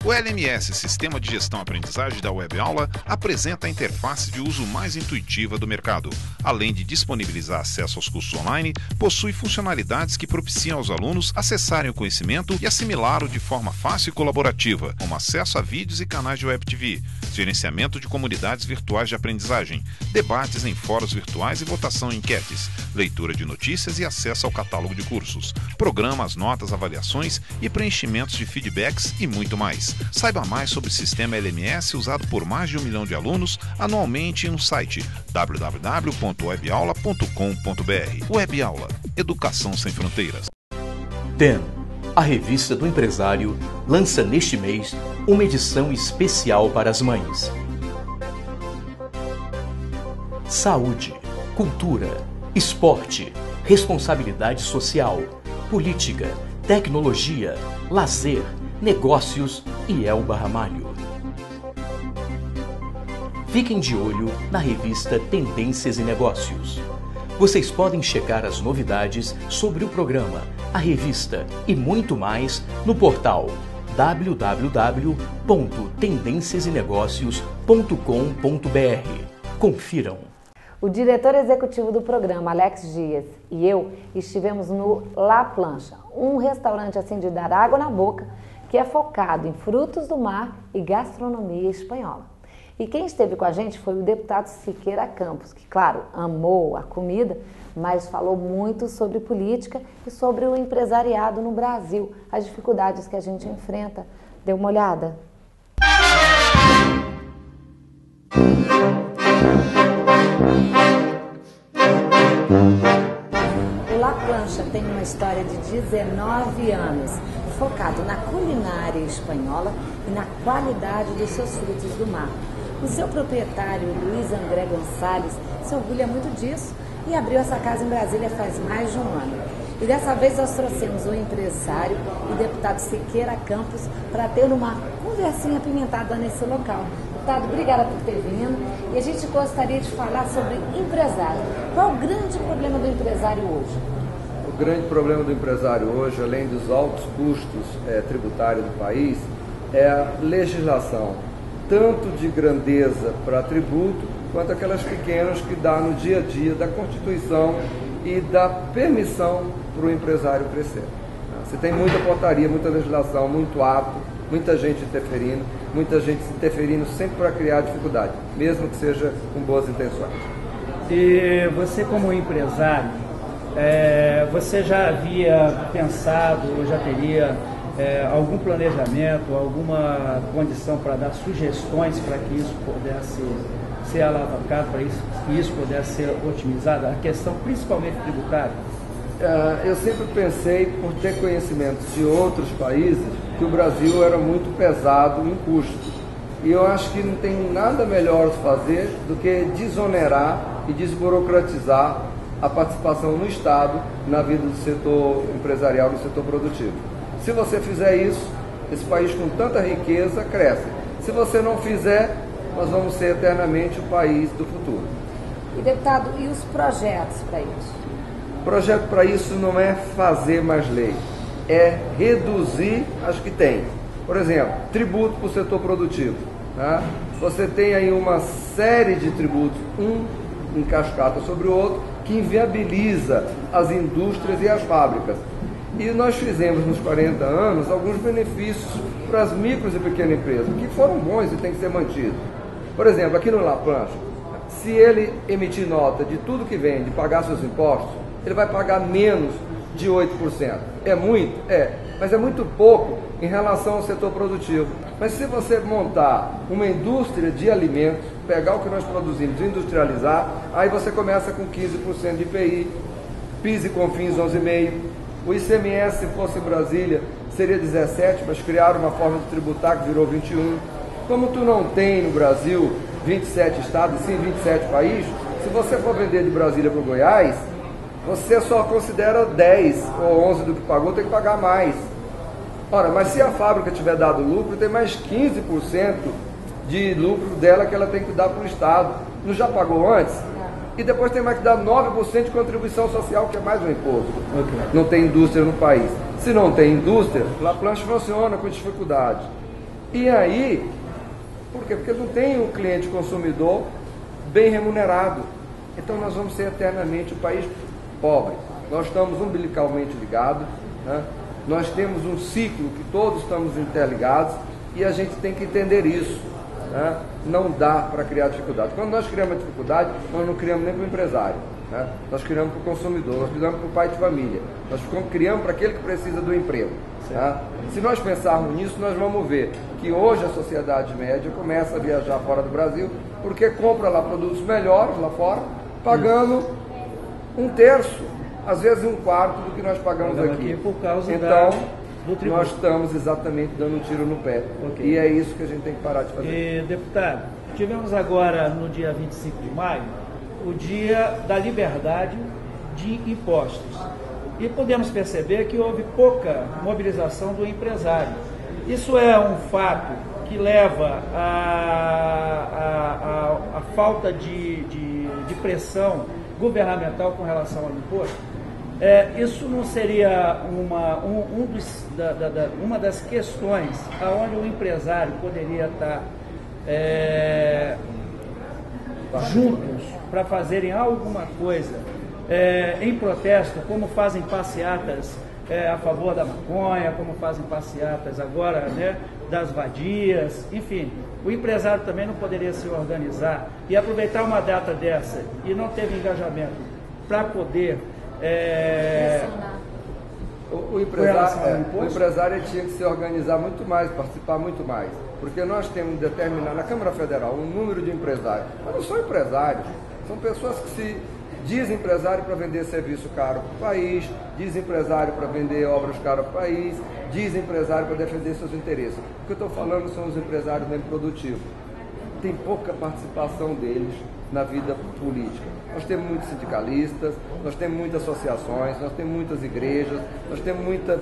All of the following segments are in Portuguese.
O LMS, Sistema de Gestão Aprendizagem da Web Aula, apresenta a interface de uso mais intuitiva do mercado. Além de disponibilizar acesso aos cursos online, possui funcionalidades que propiciam aos alunos acessarem o conhecimento e assimilá-lo de forma fácil e colaborativa, como acesso a vídeos e canais de Web TV, gerenciamento de comunidades virtuais de aprendizagem, debates em fóruns virtuais e votação em enquetes, leitura de notícias e acesso ao catálogo de cursos, programas, notas, avaliações e preenchimentos de feedbacks e muito mais. Saiba mais sobre o sistema LMS usado por mais de 1 milhão de alunos anualmente no site www.webaula.com.br. Web Aula, Educação Sem Fronteiras. DEM, a revista do empresário, lança neste mês uma edição especial para as mães. Saúde, cultura, esporte, responsabilidade social, política, tecnologia, lazer, negócios e Elba Ramalho. Fiquem de olho na revista Tendências e Negócios. Vocês podem checar as novidades sobre o programa, a revista e muito mais no portal www.tendenciasenegocios.com.br. Confiram. O diretor executivo do programa, Alex Dias, e eu estivemos no La Plancha, um restaurante assim de dar água na boca, que é focado em frutos do mar e gastronomia espanhola. E quem esteve com a gente foi o deputado Siqueira Campos, que, claro, amou a comida, mas falou muito sobre política e sobre o empresariado no Brasil, as dificuldades que a gente enfrenta. Dê uma olhada. O La Plancha tem uma história de 19 anos, focado na culinária espanhola e na qualidade dos seus frutos do mar. O seu proprietário, Luiz André Gonçalves, se orgulha muito disso e abriu essa casa em Brasília faz mais de um ano. E dessa vez nós trouxemos o empresário e deputado Siqueira Campos para ter uma conversinha apimentada nesse local. Deputado, obrigada por ter vindo. E a gente gostaria de falar sobre empresário. Qual é o grande problema do empresário hoje? O grande problema do empresário hoje, além dos altos custos tributários do país, é a legislação, tanto de grandeza para tributo, quanto aquelas pequenas que dá no dia a dia da Constituição e da permissão para o empresário crescer. Você tem muita portaria, muita legislação, muito ato, muita gente interferindo sempre para criar dificuldade, mesmo que seja com boas intenções. E você, como empresário, você já havia pensado, ou já teria algum planejamento, alguma condição para dar sugestões para que isso pudesse ser alavancado, para que isso pudesse ser otimizado, a questão principalmente tributária? Eu sempre pensei, por ter conhecimentos de outros países, que o Brasil era muito pesado em custos. E eu acho que não tem nada melhor a fazer do que desonerar e desburocratizar a participação no Estado na vida do setor empresarial, do setor produtivo. Se você fizer isso, esse país com tanta riqueza cresce. Se você não fizer, nós vamos ser eternamente o país do futuro. E, deputado, e os projetos para isso? O projeto para isso não é fazer mais lei, é reduzir as que tem. Por exemplo, tributo para o setor produtivo. Tá? Você tem aí uma série de tributos, um em cascata sobre o outro, que inviabiliza as indústrias e as fábricas. E nós fizemos nos 40 anos alguns benefícios para as micros e pequenas empresas, que foram bons e têm que ser mantidos. Por exemplo, aqui no La Plancha, se ele emitir nota de tudo que vende, pagar seus impostos, ele vai pagar menos de 8%. É muito? É, mas é muito pouco em relação ao setor produtivo. Mas se você montar uma indústria de alimentos, pegar o que nós produzimos e industrializar, aí você começa com 15% de IPI, PIS e COFINS 11,5%. O ICMS, se fosse em Brasília, seria 17%, mas criaram uma forma de tributar que virou 21%. Como tu não tem no Brasil 27 estados e sim 27 países, se você for vender de Brasília para o Goiás, você só considera 10 ou 11 do que pagou, tem que pagar mais. Ora, mas se a fábrica tiver dado lucro, tem mais 15% de lucro dela que ela tem que dar para o Estado. Não já pagou antes? E depois tem mais que dar 9% de contribuição social, que é mais um imposto. Okay. Não tem indústria no país. Se não tem indústria, La Plancha funciona com dificuldade. E aí, por quê? Porque não tem um cliente consumidor bem remunerado. Então nós vamos ser eternamente um país pobre. Nós estamos umbilicalmente ligados, né? Nós temos um ciclo que todos estamos interligados e a gente tem que entender isso, né? Não dá para criar dificuldade. Quando nós criamos a dificuldade, nós não criamos nem para o empresário, né? Nós criamos para o consumidor, nós criamos para o pai de família, nós criamos para aquele que precisa do emprego. Tá? Se nós pensarmos nisso, nós vamos ver que hoje a sociedade média começa a viajar fora do Brasil porque compra lá produtos melhores lá fora, pagando um terço, às vezes um quarto do que nós pagamos aqui. Por causa então, do tributo. nós estamos exatamente dando um tiro no pé. Okay. E é isso que a gente tem que parar de fazer. E, deputado, tivemos agora, no dia 25 de maio, o dia da liberdade de impostos. E podemos perceber que houve pouca mobilização do empresário. Isso é um fato que leva à falta de pressão governamental com relação ao imposto? Isso não seria uma das questões aonde o empresário poderia estar juntos para fazerem alguma coisa em protesto, como fazem passeatas a favor da maconha, como fazem passeatas agora, né, das vadias, enfim. O empresário também não poderia se organizar e aproveitar uma data dessa e não teve engajamento para poder o empresário tinha que se organizar muito mais, participar muito mais, porque nós temos determinado na Câmara Federal um número de empresários, mas não são empresários, são pessoas que se diz empresário para vender serviço caro para o país, diz empresário para vender obras caras para o país, diz empresário para defender seus interesses. O que eu estou falando são os empresários mesmo produtivos. Tem pouca participação deles na vida política. Nós temos muitos sindicalistas, nós temos muitas associações, nós temos muitas igrejas, nós temos muitas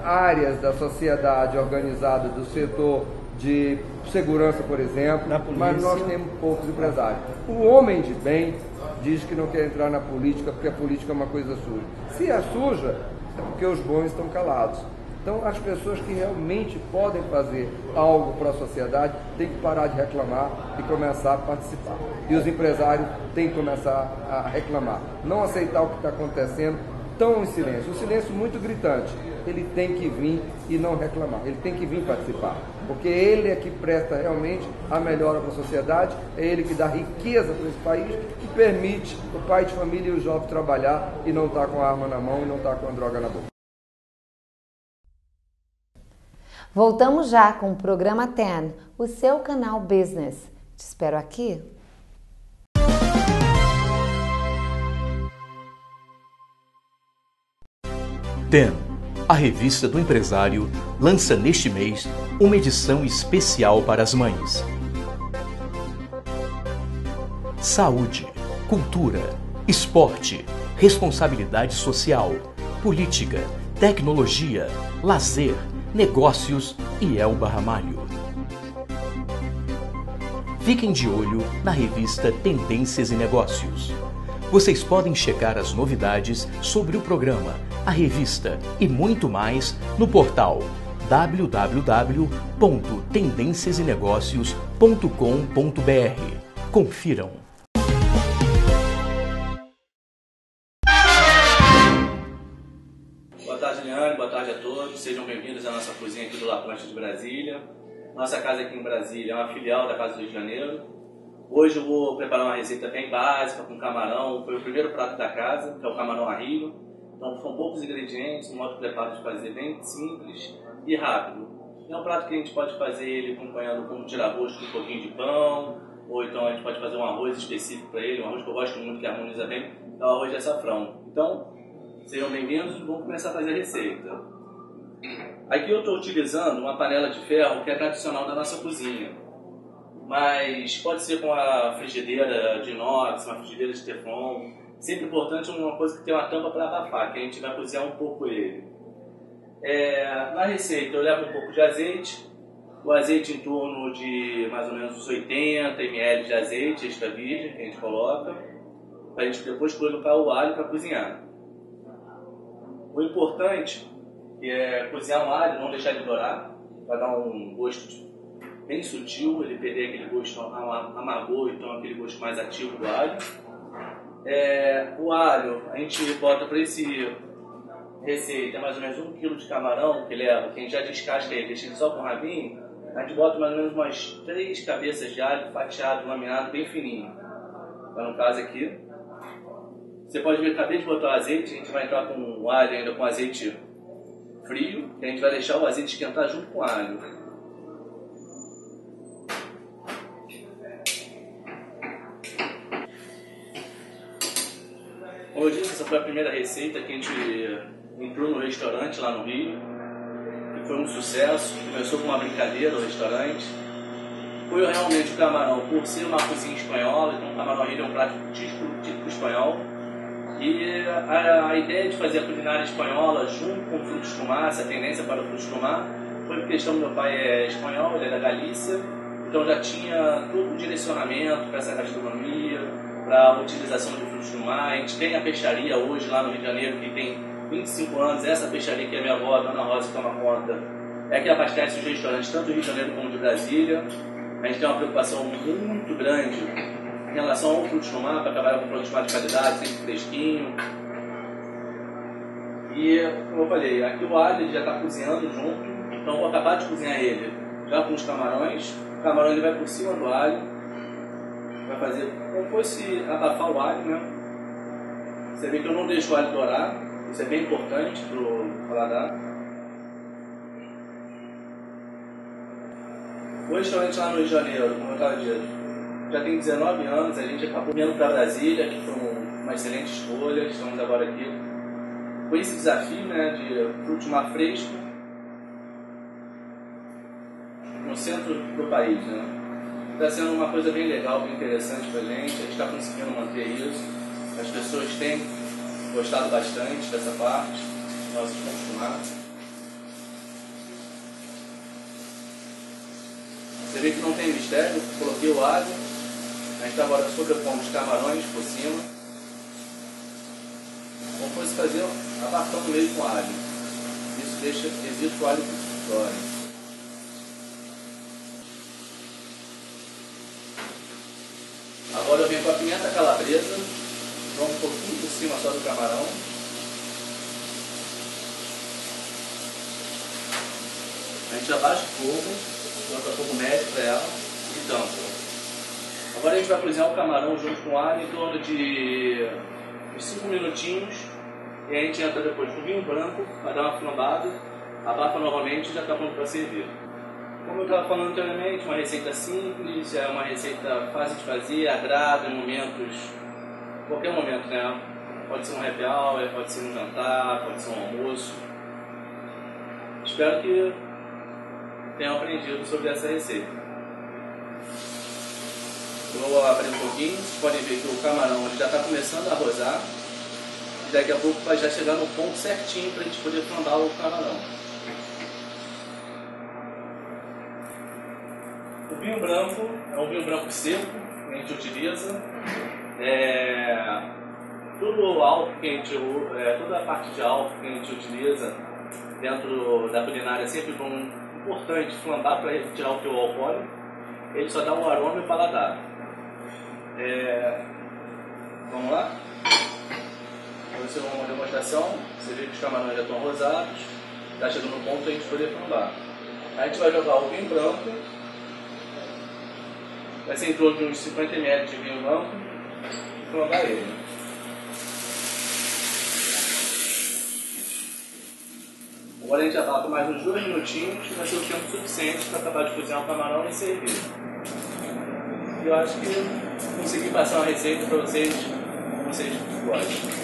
áreas da sociedade organizada do setor de segurança, por exemplo, mas nós temos poucos empresários. O homem de bem diz que não quer entrar na política porque a política é uma coisa suja. Se é suja, é porque os bons estão calados. Então, as pessoas que realmente podem fazer algo para a sociedade têm que parar de reclamar e começar a participar. E os empresários têm que começar a reclamar. Não aceitar o que está acontecendo, tão em silêncio. Um silêncio muito gritante. Ele tem que vir e não reclamar. Ele tem que vir participar. Porque ele é que presta realmente a melhora para a sociedade, é ele que dá riqueza para esse país, que permite o pai de família e o jovem trabalhar e não estar com a arma na mão e não estar com a droga na boca. Voltamos já com o programa 10, o seu canal Business. Te espero aqui. TEN, a revista do empresário, lança neste mês uma edição especial para as mães. Saúde, cultura, esporte, responsabilidade social, política, tecnologia, lazer, negócios e Elba Ramalho. Fiquem de olho na revista Tendências e Negócios. Vocês podem checar as novidades sobre o programa, a revista e muito mais no portal www.tendenciasenegocios.com.br. Confiram. Boa tarde, Leandro. Boa tarde a todos. Sejam bem-vindos à nossa cozinha aqui do La Plancha de Brasília. Nossa casa aqui em Brasília é uma filial da Casa do Rio de Janeiro. Hoje eu vou preparar uma receita bem básica com camarão. Foi o primeiro prato da casa, que é o camarão a rio. Então são poucos ingredientes, um modo de preparo de fazer bem simples e rápido. É um prato que a gente pode fazer ele acompanhando com um tira-gosto com um pouquinho de pão, ou então a gente pode fazer um arroz específico para ele, um arroz que eu gosto muito, que harmoniza bem, é o arroz de açafrão. Então, sejam bem-vindos e vamos começar a fazer a receita. Aqui eu estou utilizando uma panela de ferro que é tradicional da nossa cozinha, mas pode ser com a frigideira de inox, uma frigideira de teflon. Sempre importante uma coisa que tem uma tampa para abafar, que a gente vai cozinhar um pouco ele. Na receita eu levo um pouco de azeite, o azeite em torno de mais ou menos uns 80 ml de azeite extra virgem que a gente coloca, para a gente depois colocar o alho para cozinhar. O importante é cozinhar o alho, não deixar ele dourar, para dar um gosto bem sutil, ele perder aquele gosto amargor, então aquele gosto mais ativo do alho. O alho, a gente bota para esse receita mais ou menos 1 kg de camarão que leva, que a gente já descasca ele, deixa ele só com o rabinho, a gente bota mais ou menos umas 3 cabeças de alho fatiado, laminado, bem fininho. Então, no caso aqui, você pode ver que eu acabei de botar o azeite, a gente vai entrar com o alho ainda com azeite frio, e a gente vai deixar o azeite esquentar junto com o alho. Como eu disse, essa foi a primeira receita que a gente entrou no restaurante lá no Rio, que foi um sucesso. Começou com uma brincadeira no restaurante. Foi realmente o camarão, por ser uma cozinha espanhola, então o camarão é um prato típico espanhol. E a ideia de fazer a culinária espanhola junto com frutos do mar, essa tendência para frutos do mar, foi por questão do meu pai é espanhol, ele é da Galícia, então já tinha todo o direcionamento para essa gastronomia, para a utilização de frutos do mar. A gente tem a peixaria hoje lá no Rio de Janeiro, que tem 25 anos, essa peixaria que a minha avó, a Dona Rosa, toma conta, é que abastece os restaurantes tanto do Rio de Janeiro como de Brasília. A gente tem uma preocupação muito grande em relação ao frutos do mar, para trabalhar com produtos mais de qualidade, sempre fresquinho. E, como eu falei, aqui o alho ele já está cozinhando junto, então eu vou acabar de cozinhar ele já com os camarões. O camarão ele vai por cima do alho, vai fazer como se fosse abafar o alho, né? Você vê que eu não deixo o alho dourar, isso é bem importante para o paladar. O restaurante lá no Rio de Janeiro, como eu estava dizendo, já tem 19 anos, a gente acabou vindo para Brasília, que foi uma excelente escolha. Estamos agora aqui com esse desafio, né, de frutos do mar fresco no centro do país, né? Está sendo uma coisa bem legal, bem interessante para a gente está conseguindo manter isso. As pessoas têm gostado bastante dessa parte, nossos frutos do mar. Você vê que não tem mistério, coloquei o alho, a gente está agora sobrepondo os camarões por cima, como fosse fazer abafando mesmo com alho. Isso evita o alho que dói. Agora eu venho com a pimenta calabresa, jogo um pouquinho por cima só do camarão. A gente abaixa o fogo, coloca fogo médio para ela e tampa. Agora a gente vai cozinhar o camarão junto com o alho em torno de 5 minutinhos. E a gente entra depois com vinho branco, vai dar uma flambada, abafa novamente e já está pronto para servir. Como eu estava falando anteriormente, uma receita simples, é uma receita fácil de fazer, agrada em momentos, qualquer momento, né? Pode ser um happy hour, pode ser um jantar, pode ser um almoço. Espero que tenham aprendido sobre essa receita. Eu vou abrir um pouquinho, vocês podem ver que o camarão ele já está começando a rosar. E daqui a pouco vai já chegar no ponto certinho para a gente poder flambar o camarão. O vinho branco é um vinho branco seco que a gente utiliza. Todo o álcool que a gente toda a parte de álcool que a gente utiliza dentro da culinária é sempre importante flambar para retirar o teu alcoólico. Ele só dá um aroma e o paladar. Vamos lá? Vou fazer uma demonstração. Você vê que os camarões já estão rosados. Está chegando no ponto a gente poder flambar. A gente vai jogar o vinho branco. Vai ser em torno de uns 50 ml de vinho branco e flambar ele. Agora a gente abafa mais uns 2 minutinhos, vai ser o tempo suficiente para acabar de cozinhar o camarão e servir. E eu acho que consegui passar uma receita para vocês gostem.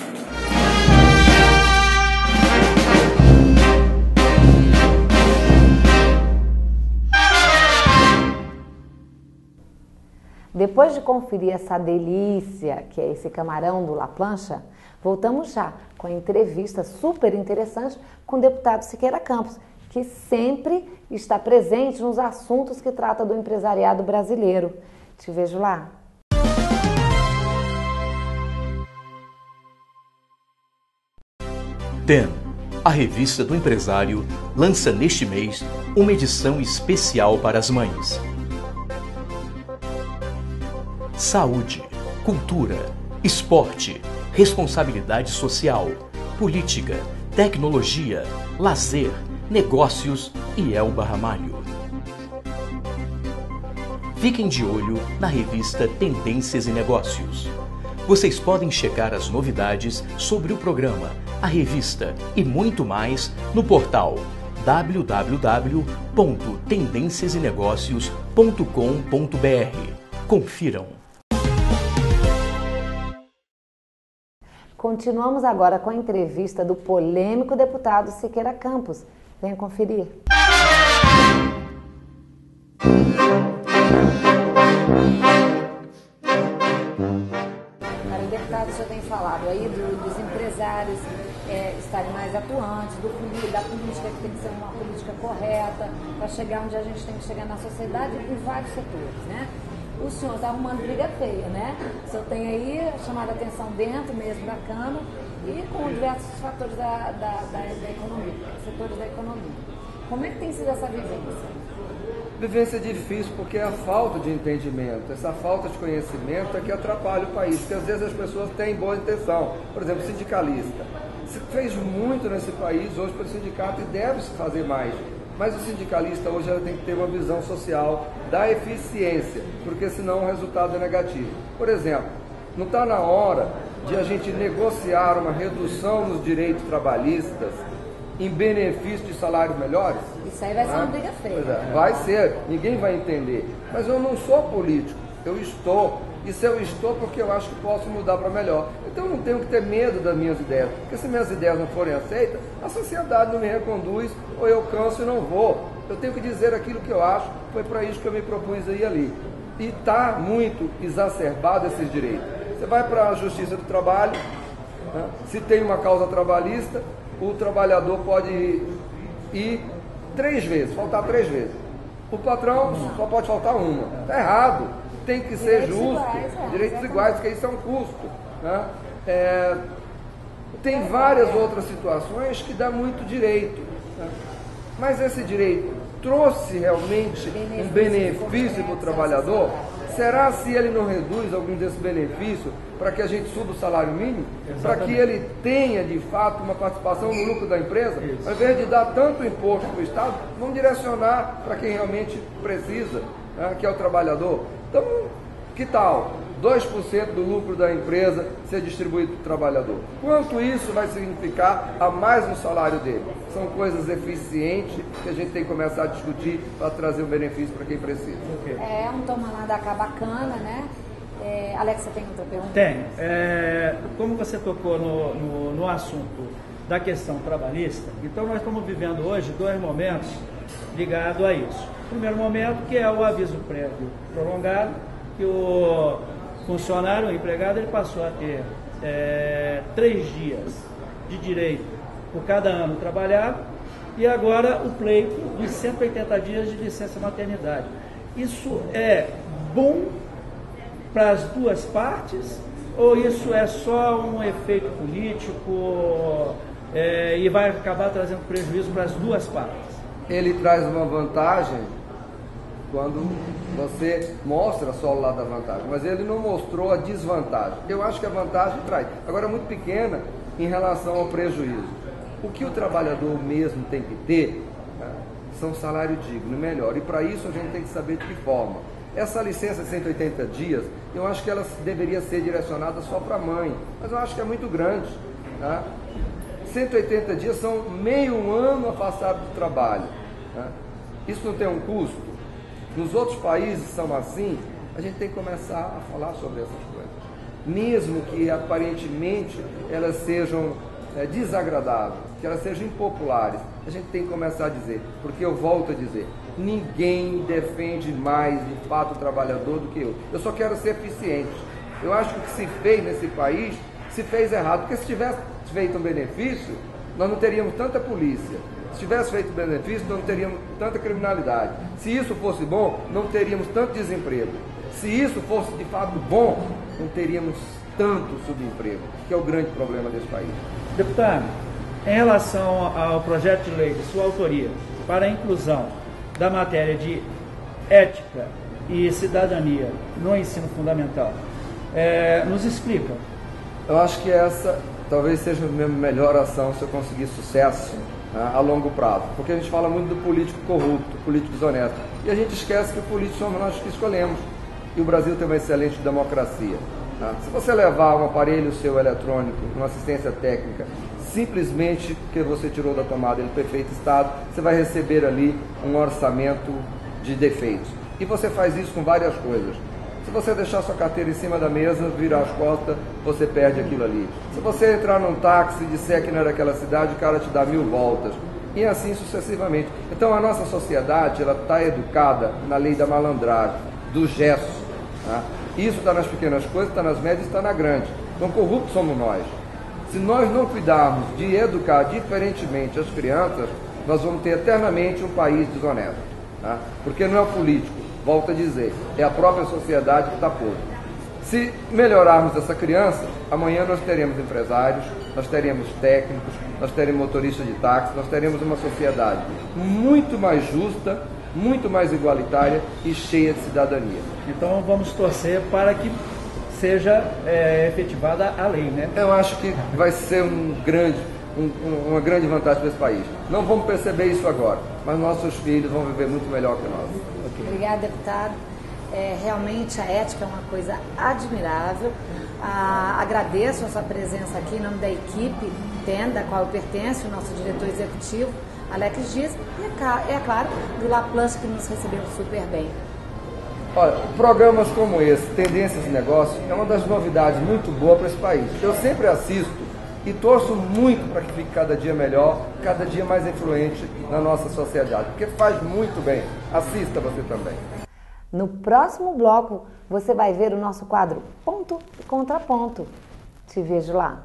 Depois de conferir essa delícia que é esse camarão do La Plancha, voltamos já com a entrevista super interessante com o deputado Siqueira Campos, que sempre está presente nos assuntos que trata do empresariado brasileiro. Te vejo lá. TEM, A Revista do Empresário lança neste mês uma edição especial para as mães. Saúde, cultura, esporte, responsabilidade social, política, tecnologia, lazer, negócios e Elba Ramalho. Fiquem de olho na revista Tendências e Negócios. Vocês podem checar as novidades sobre o programa, a revista e muito mais no portal www.tendenciasenegocios.com.br. Confiram. Continuamos agora com a entrevista do polêmico deputado Siqueira Campos. Venha conferir. Deputado, o senhor tem falado aí dos empresários estarem mais atuantes, da política que tem que ser uma política correta para chegar onde a gente tem que chegar na sociedade em vários setores, né? O senhor está arrumando briga feia, né? O senhor tem aí chamado a atenção dentro mesmo da Câmara e com diversos fatores da economia, setores da economia. Como é que tem sido essa vivência? Vivência difícil porque é a falta de entendimento, essa falta de conhecimento é que atrapalha o país, porque às vezes as pessoas têm boa intenção. Por exemplo, sindicalista. Se fez muito nesse país hoje pelo sindicato e deve-se fazer mais. Mas o sindicalista hoje tem que ter uma visão social da eficiência, porque senão o resultado é negativo. Por exemplo, não está na hora de a gente negociar uma redução nos direitos trabalhistas em benefício de salários melhores? Isso aí vai ser uma briga feia. Pois é, vai ser, ninguém vai entender. Mas eu não sou político, eu estou. E se eu estou, porque eu acho que posso mudar para melhor. Então eu não tenho que ter medo das minhas ideias, porque se minhas ideias não forem aceitas, a sociedade não me reconduz, ou eu canso e não vou. Eu tenho que dizer aquilo que eu acho, foi para isso que eu me propus aí ali. E está muito exacerbado esses direitos. Você vai para a Justiça do Trabalho, né? Se tem uma causa trabalhista, o trabalhador pode ir 3 vezes, faltar 3 vezes. O patrão só pode faltar uma. Está errado. Tem que ser justo. Direitos iguais, porque isso é um custo. Né? Tem várias outras situações que dá muito direito. Né? Mas esse direito trouxe realmente um benefício para o trabalhador? Será se ele não reduz algum desse benefício para que a gente suba o salário mínimo? Para que ele tenha, de fato, uma participação no lucro da empresa? Ao invés de dar tanto imposto para o Estado, vamos direcionar para quem realmente precisa, né, que é o trabalhador. Então, que tal 2% do lucro da empresa ser distribuído para o trabalhador? Quanto isso vai significar a mais no salário dele? São coisas eficientes que a gente tem que começar a discutir para trazer um benefício para quem precisa. É um toma lá da cá bacana, né? Alex, você tem outra pergunta? Tenho. Como você tocou no assunto da questão trabalhista, então nós estamos vivendo hoje 2 momentos ligados a isso. O primeiro momento, que é o aviso prévio prolongado, que o funcionário, o empregado, ele passou a ter 3 dias de direito por cada ano trabalhado, e agora o pleito dos 180 dias de licença maternidade. Isso é bom para as duas partes, ou isso é só um efeito político e vai acabar trazendo prejuízo para as duas partes? Ele traz uma vantagem quando você mostra só o lado da vantagem, mas ele não mostrou a desvantagem. Eu acho que a vantagem traz. Agora é muito pequena em relação ao prejuízo. O que o trabalhador mesmo tem que ter, né, são salário digno, melhor. E para isso a gente tem que saber de que forma. Essa licença de 180 dias, eu acho que ela deveria ser direcionada só para a mãe, mas eu acho que é muito grande. Tá? 180 dias são meio ano afastado do trabalho. Tá? Isso não tem um custo? Nos outros países são assim, a gente tem que começar a falar sobre essas coisas. Mesmo que aparentemente elas sejam desagradáveis, que elas sejam impopulares, a gente tem que começar a dizer, porque eu volto a dizer, ninguém defende mais de fato o trabalhador do que eu. Eu só quero ser eficiente. Eu acho que o que se fez nesse país se fez errado, porque se tivesse feito um benefício, nós não teríamos tanta polícia. Se tivesse feito benefício, nós não teríamos tanta criminalidade. Se isso fosse bom, não teríamos tanto desemprego. Se isso fosse de fato bom, não teríamos tanto subemprego, que é o grande problema desse país. Deputado, Em relação ao projeto de lei de sua autoria para a inclusão da matéria de ética e cidadania no ensino fundamental, nos explica. Eu acho que essa talvez seja a minha melhor ação se eu conseguir sucesso, né, a longo prazo. Porque a gente fala muito do político corrupto, político desonesto. E a gente esquece que o político somos nós que escolhemos. E o Brasil tem uma excelente democracia. Tá? Se você levar um aparelho seu eletrônico, uma assistência técnica, simplesmente porque você tirou da tomada ele em perfeito estado, você vai receber ali um orçamento de defeitos. E você faz isso com várias coisas. Se você deixar sua carteira em cima da mesa, virar as costas, você perde aquilo ali. Se você entrar num táxi e disser que não é daquela cidade, o cara te dá 1000 voltas. E assim sucessivamente. Então a nossa sociedade está educada na lei da malandragem, do gesto. Tá? Isso está nas pequenas coisas, está nas médias e está na grande. Então corruptos somos nós. Se nós não cuidarmos de educar diferentemente as crianças, nós vamos ter eternamente um país desonesto. Tá? Porque não é o político, volto a dizer, é a própria sociedade que está podre. Se melhorarmos essa criança, amanhã nós teremos empresários, nós teremos técnicos, nós teremos motoristas de táxi, nós teremos uma sociedade muito mais justa, muito mais igualitária e cheia de cidadania. Então vamos torcer para que seja efetivada a lei, né? Eu acho que vai ser uma grande vantagem para esse país. Não vamos perceber isso agora, mas nossos filhos vão viver muito melhor que nós. Okay. Obrigada, deputado. Realmente a ética é uma coisa admirável. Agradeço a sua presença aqui em nome da equipe TEN, da qual eu pertenço, o nosso diretor executivo, Alex Dias, e é claro, do LaPlanche, que nos recebeu super bem. Olha, programas como esse, Tendências de Negócios, é uma das novidades muito boas para esse país. Eu sempre assisto e torço muito para que fique cada dia melhor, cada dia mais influente na nossa sociedade, porque faz muito bem. Assista você também. No próximo bloco, você vai ver o nosso quadro Ponto e Contraponto. Te vejo lá.